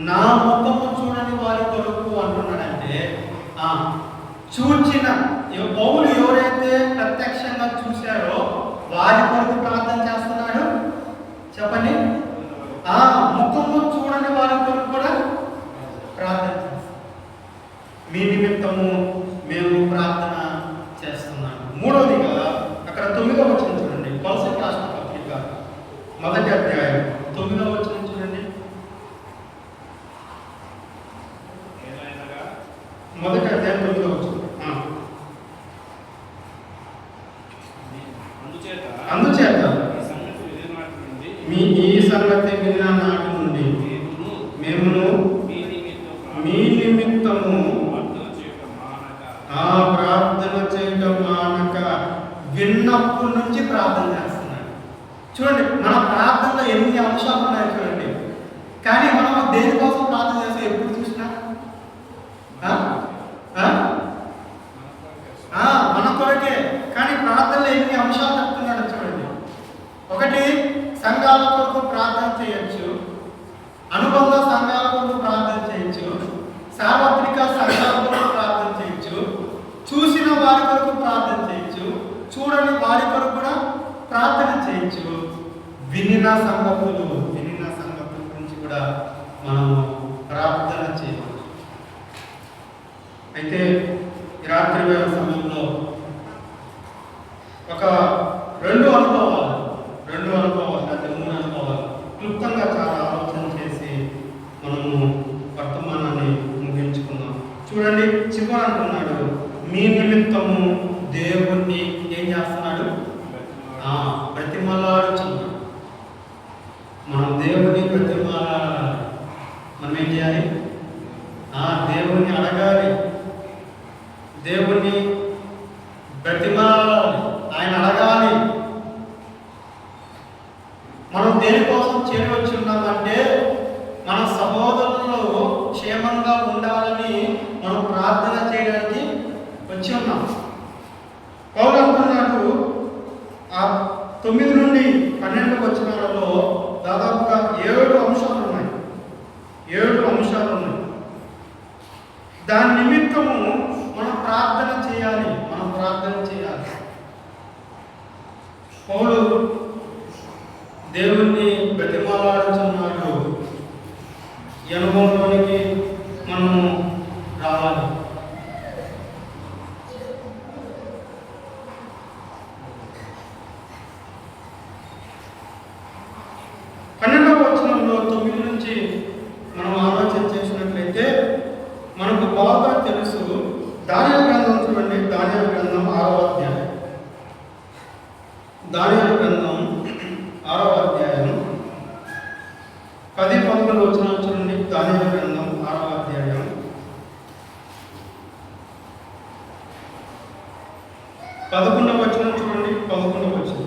నా ముఖము చూడని వారి కొరకు అంటున్నాడంటే చూచిన పౌలు ఎవరైతే ప్రత్యక్షంగా చూశారో వారి కొరకు ప్రార్థన చేస్తున్నాడు. చెప్పండి, ముఖము చూడని వారి కొరకు కూడా ప్రార్థన చేస్తున్నాడు. మీ నిమిత్తము మేము ప్రార్థన చేస్తున్నాము. మూడవదిగా అక్కడ 9వ వచనం చూడండి. కొలసీయులకు రాసిన పత్రిక మొదటి అధ్యాయం 9వ వచనం చూడండి. మొదటి అధ్యాయం 9వ వచనం. అందుచేత ఈ సంగతి విన్న నాటి నుండి మేమును మీ నిమిత్తము ప్రార్థన చేయటం మానక, విన్నప్పటి నుంచి ప్రార్థన చేస్తున్నాడు. చూడండి, మన ప్రార్థనలో ఎన్ని అంశాలు ఉన్నాయో చూడండి. కానీ మనం దేనికోసం ప్రార్థన చేస్తాం? ఎప్పుడు చూసినా మన కొరకే. కానీ ప్రార్థనలో ఎన్ని అంశాలు చెప్తున్నాడో చూడండి. ఒకటి, సంఘాల కొరకు ప్రార్థన చేయొచ్చు, అనుబంధ సంఘాల కొరకు ప్రార్థన చేయొచ్చు, సార్వత్రిక సంఘాల కొరకు ప్రార్థన చేయొచ్చు, చూసిన వారి కొరకు ప్రార్థన చేయొచ్చు, చూడని వారి కొరకు కూడా ప్రార్థన చేయొచ్చు. వినిన సంగతుల గురించి కూడా మనము ప్రార్థన చేయవచ్చు. అయితే ఈ రాత్రి వేళ సమయంలో ఒక రెండు అనుభవాలు అంటే 3 అనుభవాలు క్లుప్తంగా చాలా ఆలోచన చేసి మనము వర్తమానాన్ని ముగించుకుందాం. చూడండి, చివరి అంటున్నాడు, మీ నిమిత్తము దేవుణ్ణి ఏం చేస్తున్నాడు? బ్రతిమలాడుచున్నాడు. మనం దేవుని బ్రతిమలాడాలి. మనం ఏం చేయాలి? దేవుణ్ణి అడగాలి, దేవుణ్ణి బ్రతిమలాడాలి, ఆయన అడగాలి. చేరి వచ్చి ఉన్నామంటే మన సహోదరులు క్షేమంగా ఉండాలని మనం ప్రార్థన చేయడానికి వచ్చి ఉన్నాం. పౌలు అంటున్నాడు, ఆ 9 నుండి 12 వచనాలలో దాదాపుగా 7 అంశాలు ఉన్నాయి. 7 అంశాలు ఉన్నాయి. దాని నిమిత్తము మనం ప్రార్థన చేయాలి. పౌలు దేవుణ్ణి బ్రతిమాలాడుతున్నాడు. ఈ అనుభవంలోనికి మనము రావాలి. వచనంలో 9 నుంచి మనం ఆలోచన చేసినట్లయితే మనకు బాగా తెలుసు. దానియేలు గ్రంథం చూడండి. దానియేలు గ్రంథం 6వ అధ్యాయం. దానియేలు గ్రంథం 6వ అధ్యాయం 10-11 వచనాలు చూడండి. దానియేలు గ్రంథం 6వ అధ్యాయం 11వ వచనం చూడండి. 11వ వచనం.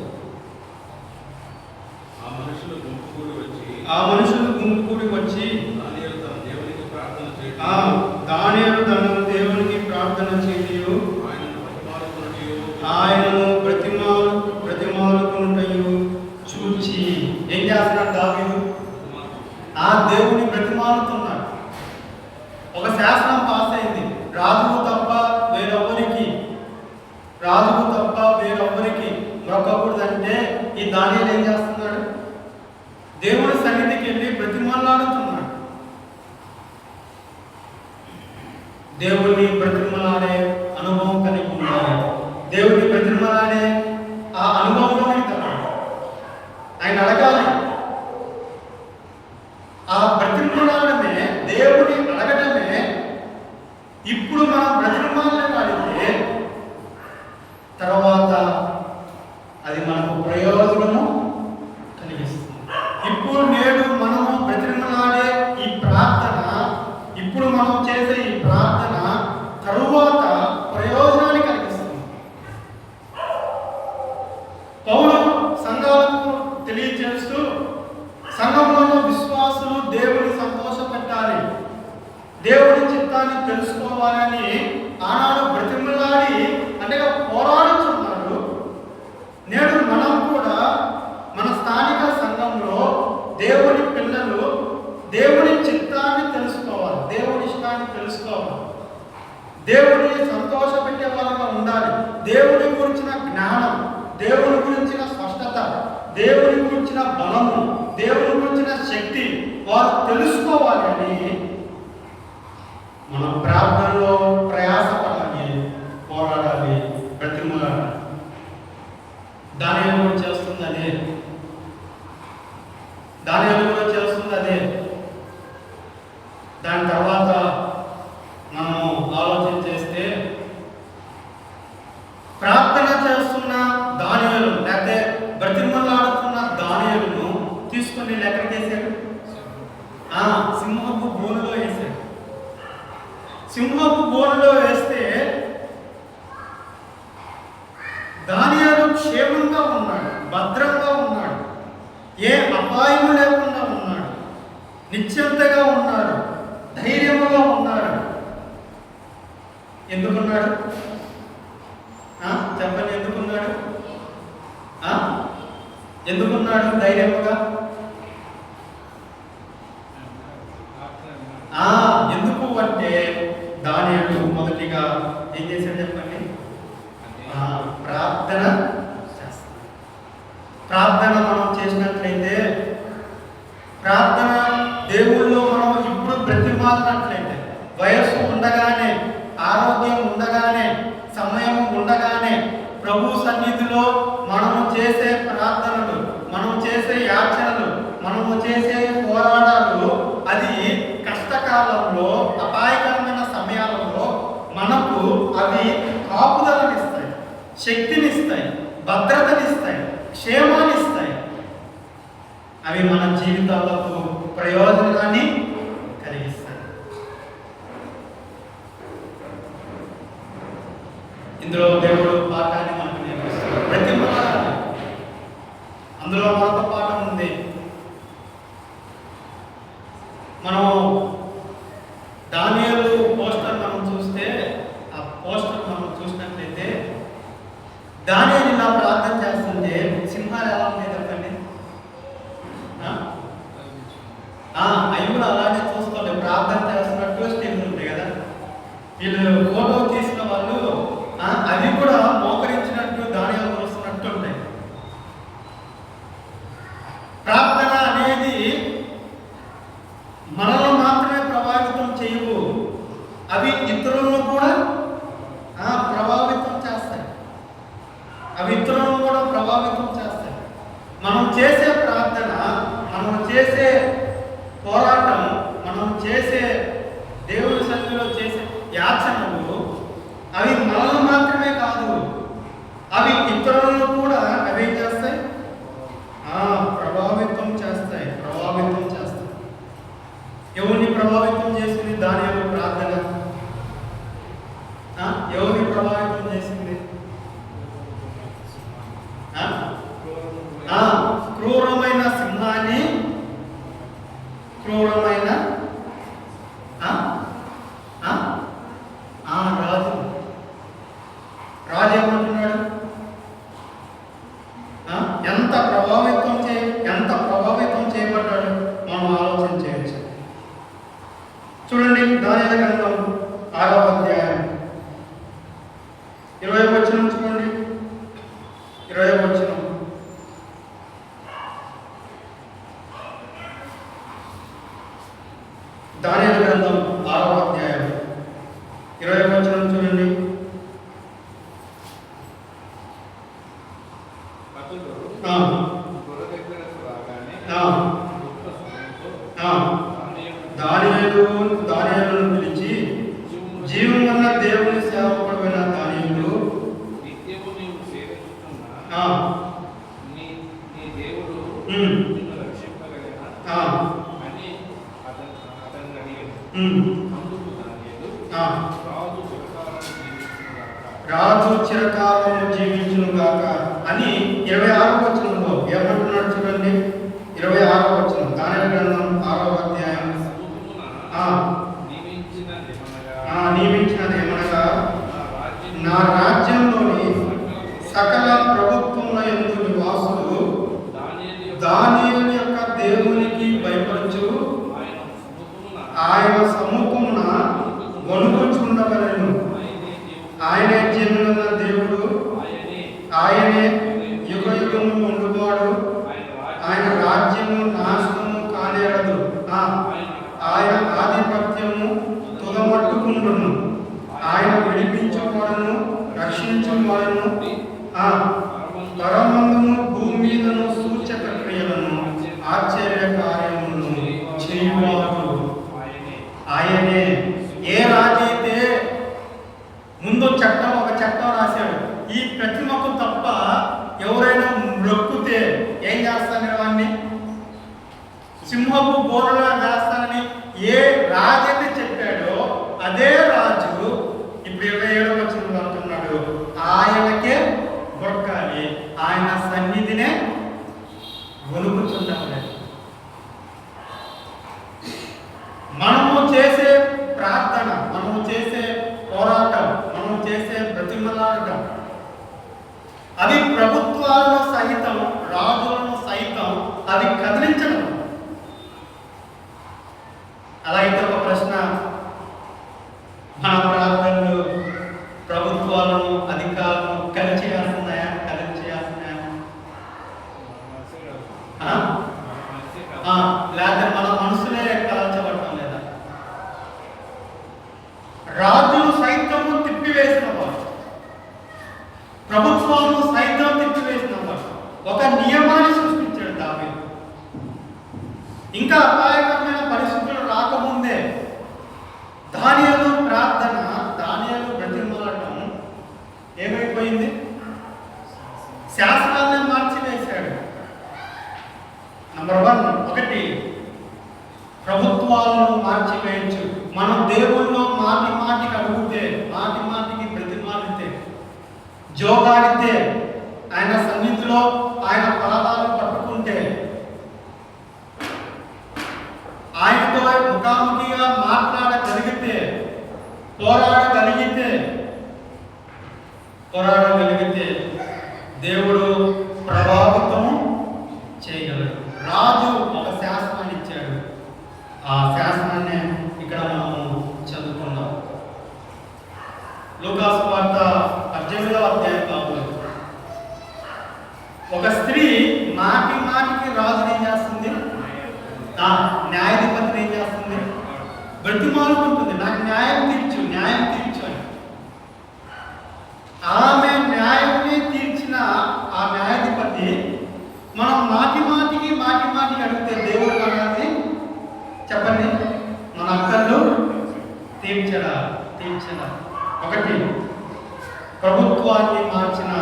ఆ మనుషులు గుంపు కూడి వచ్చి దానియేలు తన దేవునికి ప్రార్థన చేయు ఆయనను బ్రతిమాలుకొనుటయు చూచి ఏం చేస్తున్నాడు దావీదు? ఆ దేవుని బ్రతిమాలుతున్నాడు. ఒక శాసనం పాస్ అయింది, రాజుకు తప్ప వేరొవ్వరికి మొక్కకూడదంటే ఈ దానియేలు ఏం చేస్తున్నాడు? దేవుని సన్నిధికి వెళ్ళి బ్రతిమాలాడుతున్నాడు. దేవుని బ్రతిమలాడే అనుభవం కలిగి ఉండాలి. దేవుని బ్రతిమలాడే ఆ అనుభవంలోనే కదా ఆయన అడగాలి. ఆ బ్రతిమలాడమే, దేవుని అడగటమే. ఇప్పుడు మనం బ్రతిమలాడితే తర్వాత అది మనకు ప్రయోజనము కలిగిస్తుంది. ఇప్పుడు నేడు మనము బ్రతిమలాడే ఈ ప్రార్థన, ఇప్పుడు మనం చేసే ఈ ప్రార్థన తరువాత ప్రయోజనాన్ని కలిగిస్తుంది. పౌలు సంఘాలకు తెలియజేస్తూ సంఘంలో విశ్వాసులు దేవుని సంతోషపెట్టాలి, దేవుని చిత్తాన్ని తెలుసుకోవాలని ఆనాడు బ్రతిమలాడి అంటే పోరాడుతున్నారు. నేడు మనం కూడా మన స్థానిక సంఘంలో దేవుని పిల్లలు దేవుని చిత్తాన్ని తెలుసుకోవాలి, దేవుని ఇష్టాన్ని తెలుసుకోవాలి, దేవుని సంతోషపెట్టే వాళ్ళగా ఉండాలి. దేవుని గురించిన జ్ఞానం, దేవుని గురించిన స్పష్టత, దేవుని గురించిన బలము, దేవుని గురించిన శక్తి వారు తెలుసుకోవాలి అని మన ప్రార్థనలో ప్రయాసపడాలి, పోరాడాలి, బ్రతిమలాడాలి. దానియేలు కూడా చేస్తుంది అదే. దాని తర్వాత మనము ఆలోచన చేస్తే ప్రార్థన చేస్తున్న దానియేలు లేకపోతే బ్రతిమలాడుతున్న దానియేలును తీసుకొని ఎక్కడికి వేసాడు? సింహపు బోనులో వేసాడు. సింహపు బోనులో వేస్తే దానియేలు క్షేమంగా ఉన్నాడు, భద్రంగా ఉన్నాడు, ఏ అపాయము లేకుండా ఉన్నాడు, నిశ్చింతగా ఉన్నాడు, ధైర్యముగా ఉన్నాడు. ఎందుకున్నాడు? చెప్పండి, ఎందుకున్నాడు ధైర్యముగా? ఎందుకు అంటే దానియేలు మొదటిగా ఏం చేశాడు చెప్పండి? ప్రార్థన చేస్తాడు. ప్రార్థన మనం చేసినట్లయితే, ప్రార్థన దేవుళ్ళో మనం ఇప్పుడు బ్రతిమాలినట్లయితే, వయస్సు ఉండగానే, ఆరోగ్యం ఉండగానే, సమయం ఉండగానే ప్రభు సన్నిధిలో మనము చేసే ప్రార్థనలు, మనము చేసే యాచనలు, మనము చేసే పోరాటాలు అది కష్టకాలంలో, అపాయకరమైన సమయాలలో మనకు అవి కాపుదలనిస్తాయి, శక్తినిస్తాయి, భద్రతనిస్తాయి, క్షేమాన్నిస్తాయి. అవి మన జీవితాలకు ప్రయోజనాన్ని కలిగిస్తాయి. ఇందులో దేవుడు పాఠాన్ని మనకు నేర్పిస్తాడు. ప్రతి అందులో మరొక పాఠం ఉంది. చేసే ప్రార్థన, మనం చేసే పోరాటం, మనం చేసే దేవుడి సన్నిధిలో చేసే యాచనలు అవి మనల్ని మాత్రమే కాదు, అవి ఇతరులను కూడా అవేం చేస్తాయి? ప్రభావితం చేస్తాయి. ఎవరిని ప్రభావితం చేసింది దానియేలు ప్రార్థన? ఎవరిని ప్రభావితం చేసింది? క్రూరమైన సింహాన్ని, క్రూరమైన రాజు ఏమంటున్నాడు? ఎంత ప్రభావితం చేయబడ్డాడు మనం ఆలోచన చేయొచ్చు. చూడండి, దానియేలు గ్రంథం 6వ అధ్యాయం 20వ వచనం చూడండి. 20వ వచనం. దానియేలు గ్రంథం 6వ అధ్యాయం 20వ వచనం చూడండి. దానియేలును పిలిచి, జీవమున్న దేవుని సేవకుడైన దానియేలు, నిత్యము నీవు సేవిస్తున్న నీ దేవుడు నిన్ను రక్షింపగలిగిన అని అతన్ని అడిగాడు. అందుకు దానియేలు, రాజు చిరకాలము జీవించునుగాక అని 26వ వచనంలో ఏమంటున్నాడు చూడండి. 26వ వచనం, దానియేలు గ్రంథం 6వ అధ్యాయం. నియమించినదేమనగా నా రాజ్యంలోని సకల ప్రభుత్వముల యందు నివాసులు దానియేలు యొక్క దేవునికి భయపరచు ఆయన సముఖమున వణుకుచుండవలెను. ఆయనే జీవమున్న దేవుడు, ఆయనే యుగయుగము ఉండువాడు, ఆయన రాజ్యము నాశనము కానేరదు, ఆయన ఆధిపత్యము తుదమట్టుకుండును. ఆయన విడిపించువాడును, రక్షించువాడును, పరమందును భూమి మీదను సూచక క్రియలను ఆశ్చర్య కార్యములను చేయువాడు ఆయనే. ఏ రాజైతే ముందు ఒక చట్టం రాశాడు, ఈ ప్రతిమకు తప్ప ఎవరైనా మొక్కితే ఏం చేస్తాను వాడిని సింహపు బోరలా వేస్తానని ఏ రాజైతే చెప్పాడో అదే రాజు ఇప్పుడు 27వ వచనంలో అంటున్నాడు, ఆయనకే మొక్కాలి, ఆయన సన్నిధినే వణుకుచుండాలి. మనము చేసే ప్రార్థన, మనము చేసే పోరాటం, మనము చేసే బ్రతిమలాడటం అది ప్రభుత్వాలను సహితం, రాజులను సైతం అది కదిలించడం. అలా అయితే ఒక ప్రశ్న, మన ప్రార్థనలు ప్రభుత్వాలను, అధికారులను కలిచేయాల్సిందాయా? లేదా మన మనసులే కలచబడటం లేదా? రాజులు సైతము తిప్పివేసిన వాడు, ప్రభుత్వాలను సైతం తిప్పివేసిన వాడు ఒక నియమాన్ని సృష్టించాడు దావీదు. ఇంకా అపాయకరమైన పరిస్థితులు రాకముందే దానియేలు ప్రార్థన, దానియేలు బ్రతిమలాడటం ఏమైపోయింది? శాస్త్రాన్ని మార్చివేశాడు. నంబర్ 1, ఒకటి ప్రభుత్వాలను మార్చివేయచ్చు. మనం దేవుల్లో మాటికి అడిగితే, మాటికి బ్రతిమాలితే, జోగాడితే, ఆయన సన్నిధిలో ఆయన పాదాలు పట్టుకుంటే, ఆయనతో ముఖాముఖిగా మాట్లాడగలిగితే, పోరాడగలిగితే దేవుడు ప్రభావితం చేయగలడు. రాజు ఒక శాసనాన్ని ఇచ్చాడు, ఆ శాసనాన్ని ఇక్కడ మనము చదువుకున్నాం. లూకా సువార్త 18వ అధ్యాయం కాదు, ఒక స్త్రీ మాటికి రాజుని ఏం చేస్తుంది? న్యాయాధిపతిని ఏం చేస్తుంది? బ్రతిమాలుకుంటుంది, నాకు న్యాయం తీర్చు అని. ఆమె న్యాయాన్ని తీర్చిన ఆ న్యాయాధిపతి మనం మాటి మాటికి అడిగితే దేవుడు మనల్ని చెప్పండి మన అక్కర్లు తీర్చడా. ఒకటి ప్రభుత్వాన్ని మార్చిన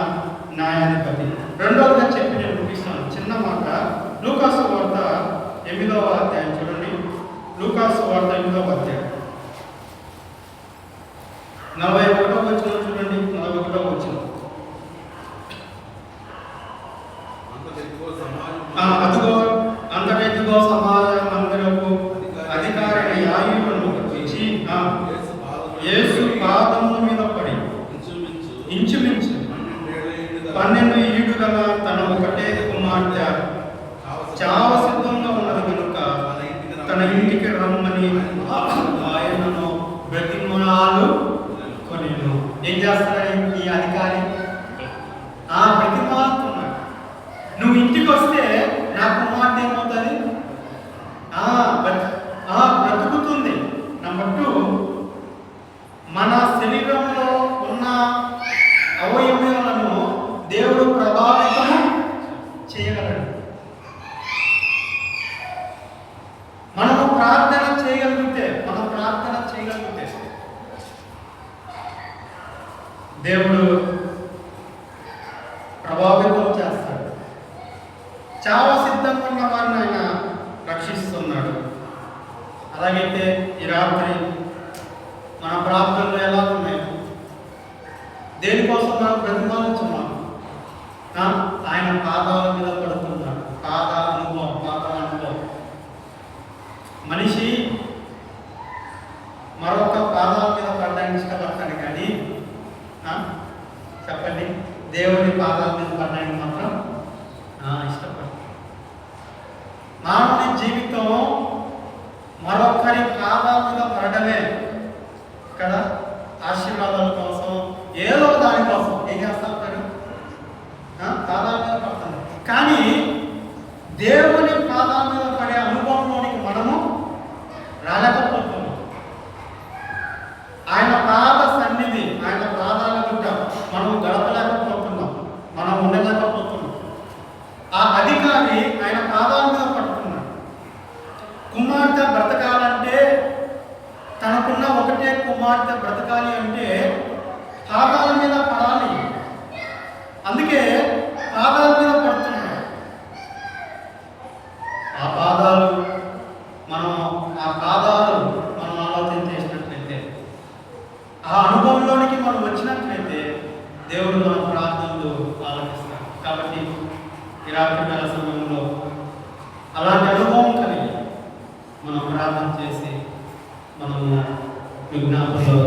న్యాయాధిపతి. రెండవదిగా చెప్పి నేను ముగిస్తాను చిన్న మాట. లూకాసు వార్త 8వ అధ్యాయం చూడండి. లూకాసు వార్త 8వ అధ్యాయం 41వ వచనం చూడండి. 41వ వచనం. అదిగో అంతటెత్తుగో సమాజ మందిరపు అధికారిని యాజకులను ఇచ్చి యేసు పాదముల మీద పడి ఇంచుమించు 12 ఏళ్ళు గల తన ఒకటే కుమార్తె చావ సిద్ధంగా ఉన్నది కనుక తన ఇంటికి రమ్మని ఆయనను బ్రతిమాలు కొనిను. ఏం చేస్తాడు ఈ అధికారి? బ్రతిమాలుతున్నాడు. నువ్వు ఇంటికి వస్తే నా కుమార్తె ఏమవుతుంది? బ్రతుకుతుంది. నెంబర్ 2, మన శరీరంలో ఉన్న అవయవాలను దేవుడు ప్రభావితం చేయగలడు. మనము ప్రార్థన చేయగలిగితే దేవుడు ప్రభావితం చేస్తాడు. చావ సిద్ధంగా ఉన్న వారిని ఆయన రక్షిస్తున్నాడు. అలాగైతే ఈ రాత్రి మన ప్రార్థనలు ఎలా ఉన్నాయి? దేనికోసం మనం బ్రతిమాలుచున్నాం? ఆయన పాదాల మీద పడుతున్నాడు. పాద అనుభవం. మనిషి మరొక పాదాల మీద పడడానికి ఇష్టపడతాడు, కానీ చెప్పండి, దేవుని పాదాల మీద పడడానికి మాత్రం ఇష్టపడతాడు. మానవుని జీవితం మరొకరి పాదాల మీద పడడమే కదా. ఆశీర్వాదాల కోసం ఏదో దానికోసం ఏం చేస్తా ఉంటారు? పాదాల మీద పడతాను. కానీ దేవుని పాదాల మీద పడే అనుభవంలోనికి మనము రాలేకపోతున్నాం. ఆయన పాద సన్నిధి, ఆయన పాదాల గుడ్డ మనం గడపలేకపోతున్నాం, మనం ఉండలేకపోతున్నాం. ఆ అధికారి ఆయన పాదాల మీద పడుతున్నాడు. కుమార్తె బ్రతకాలంటే, తనకున్న ఒకటే కుమార్తె బ్రతకాలి అంటే పాదాల మీద పడాలి. అందుకే పాదాల మీద పడుతున్నాడు. ఆ పాదాలు మనం ఆలోచన చేసినట్లయితే, ఆ అనుభవంలోనికి మనం వచ్చినట్లయితే దేవుడు మన ప్రార్థనలు ఆలోచిస్తాడు. కాబట్టి ఈ రాత్రి వేళ సమయంలో అలాంటి అనుభవం కలిగి మనం ప్రార్థన చేసి మనము విజ్ఞాపనలో